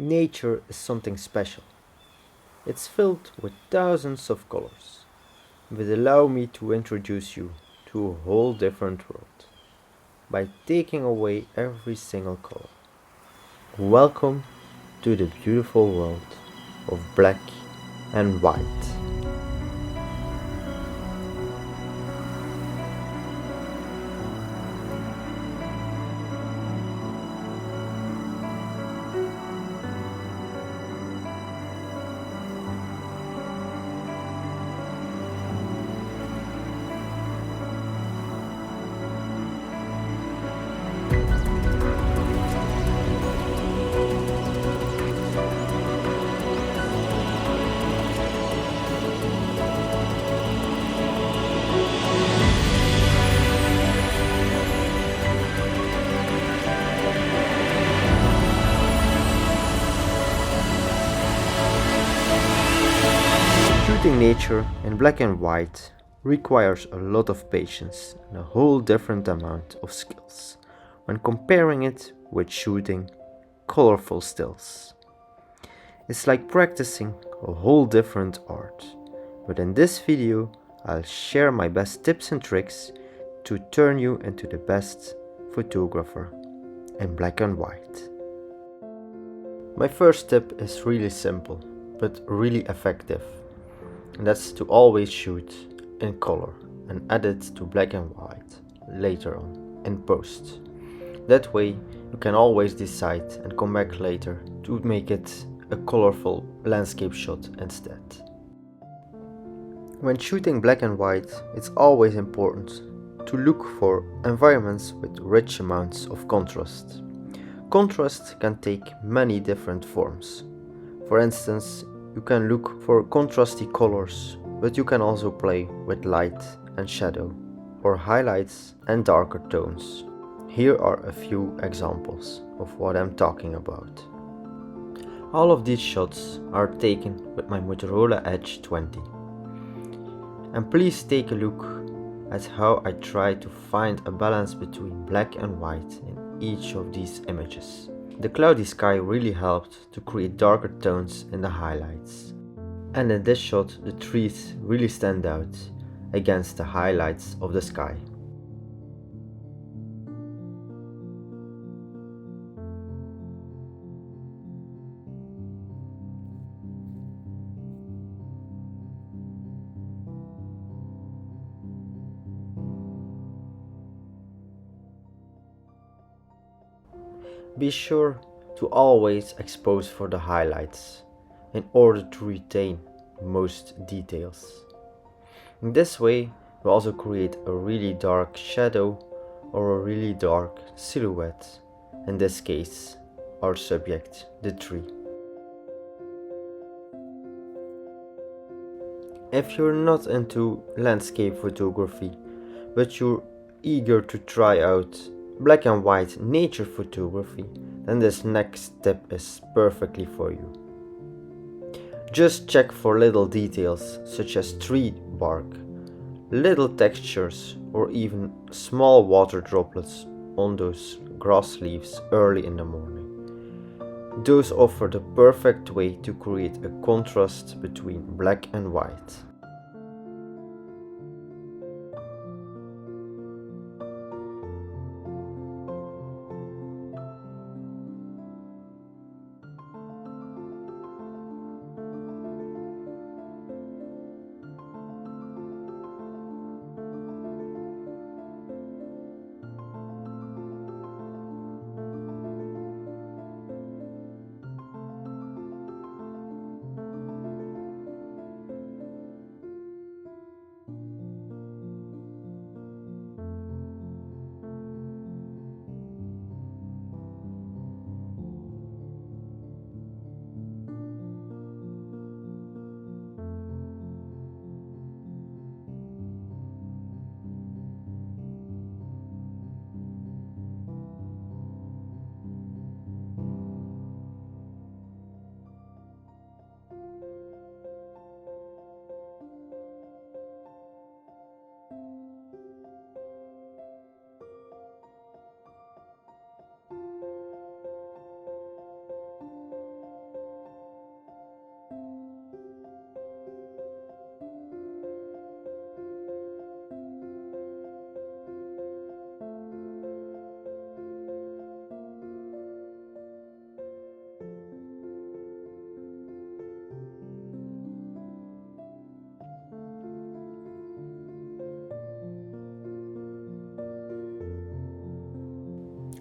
Nature is something special. It's filled with thousands of colors. But allow me to introduce you to a whole different world by taking away every single color. Welcome to the beautiful world of black and white. Shooting nature in black and white requires a lot of patience and a whole different amount of skills when comparing it with shooting colorful stills. It's like practicing a whole different art, but in this video I'll share my best tips and tricks to turn you into the best photographer in black and white. My first tip is really simple but really effective. And that's to always shoot in color and add it to black and white later on in post. That way you can always decide and come back later to make it a colorful landscape shot instead. When shooting black and white, it's always important to look for environments with rich amounts of contrast. Contrast can take many different forms. For instance, you can look for contrasty colors, but you can also play with light and shadow, or highlights and darker tones. Here are a few examples of what I'm talking about. All of these shots are taken with my Motorola Edge 20. And please take a look at how I try to find a balance between black and white in each of these images. The cloudy sky really helped to create darker tones in the highlights. And in this shot, the trees really stand out against the highlights of the sky. Be sure to always expose for the highlights in order to retain most details. In this way, you also create a really dark shadow or a really dark silhouette, in this case, our subject, the tree. If you're not into landscape photography, but you're eager to try out black and white nature photography, then this next step is perfectly for you. Just check for little details such as tree bark, little textures, or even small water droplets on those grass leaves early in the morning. Those offer the perfect way to create a contrast between black and white.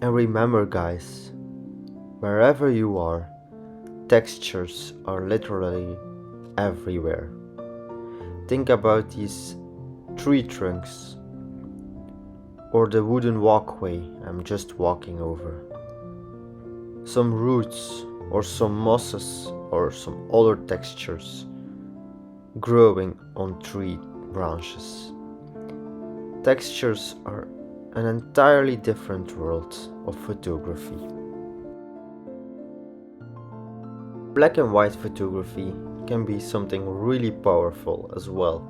And remember guys, wherever you are, textures are literally everywhere. Think about these tree trunks or the wooden walkway I'm just walking over. Some roots or some mosses or some other textures growing on tree branches. Textures are an entirely different world of photography. Black and white photography can be something really powerful as well.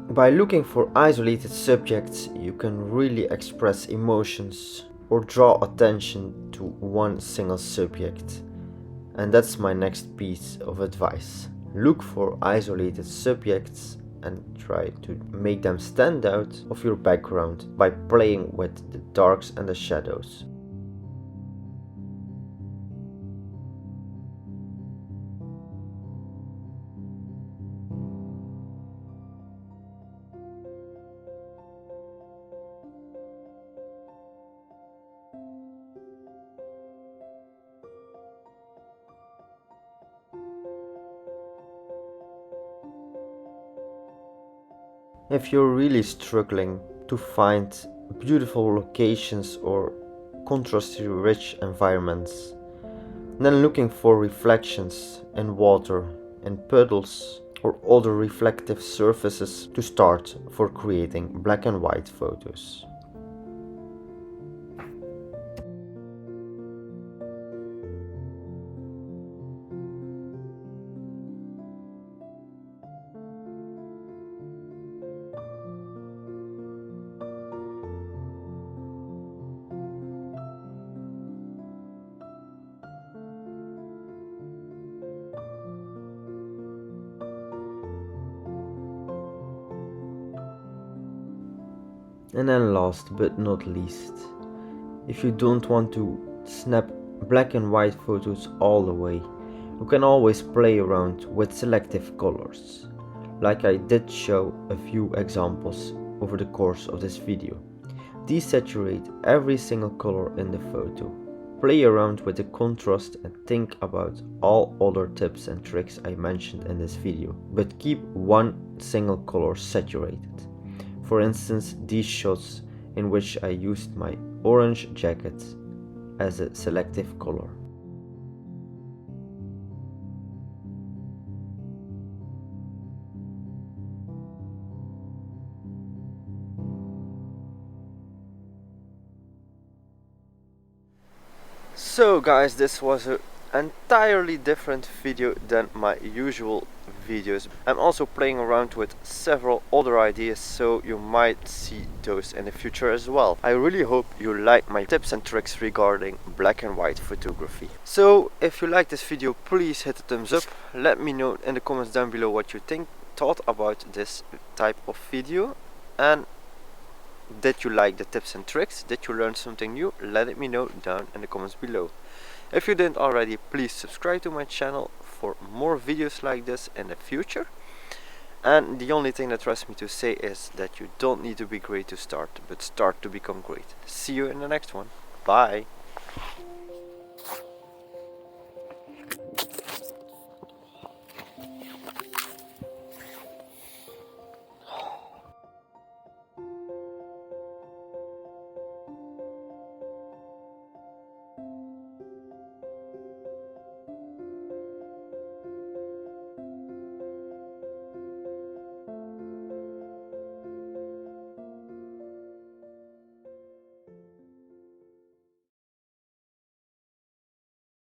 By looking for isolated subjects, you can really express emotions or draw attention to one single subject. And that's my next piece of advice. Look for isolated subjects and try to make them stand out of your background by playing with the darks and the shadows. If you're really struggling to find beautiful locations or contrasty rich environments, then looking for reflections in water, in puddles or other reflective surfaces to start for creating black and white photos. And then last but not least, if you don't want to snap black and white photos all the way, you can always play around with selective colors, like I did show a few examples over the course of this video. Desaturate every single color in the photo. Play around with the contrast and think about all other tips and tricks I mentioned in this video, but keep one single color saturated. For instance, these shots in which I used my orange jacket as a selective color. So guys, this was an entirely different video than my usual videos. I'm also playing around with several other ideas, so you might see those in the future as well. I really hope you like my tips and tricks regarding black and white photography. So if you like this video, please hit a thumbs up. Let me know in the comments down below what you thought about this type of video, and did you like the tips and tricks? Did you learn something new? Let me know down in the comments below. If you didn't already, please subscribe to my channel for more videos like this in the future. And the only thing that rests me to say is that you don't need to be great to start, but start to become great. See you in the next one. Bye.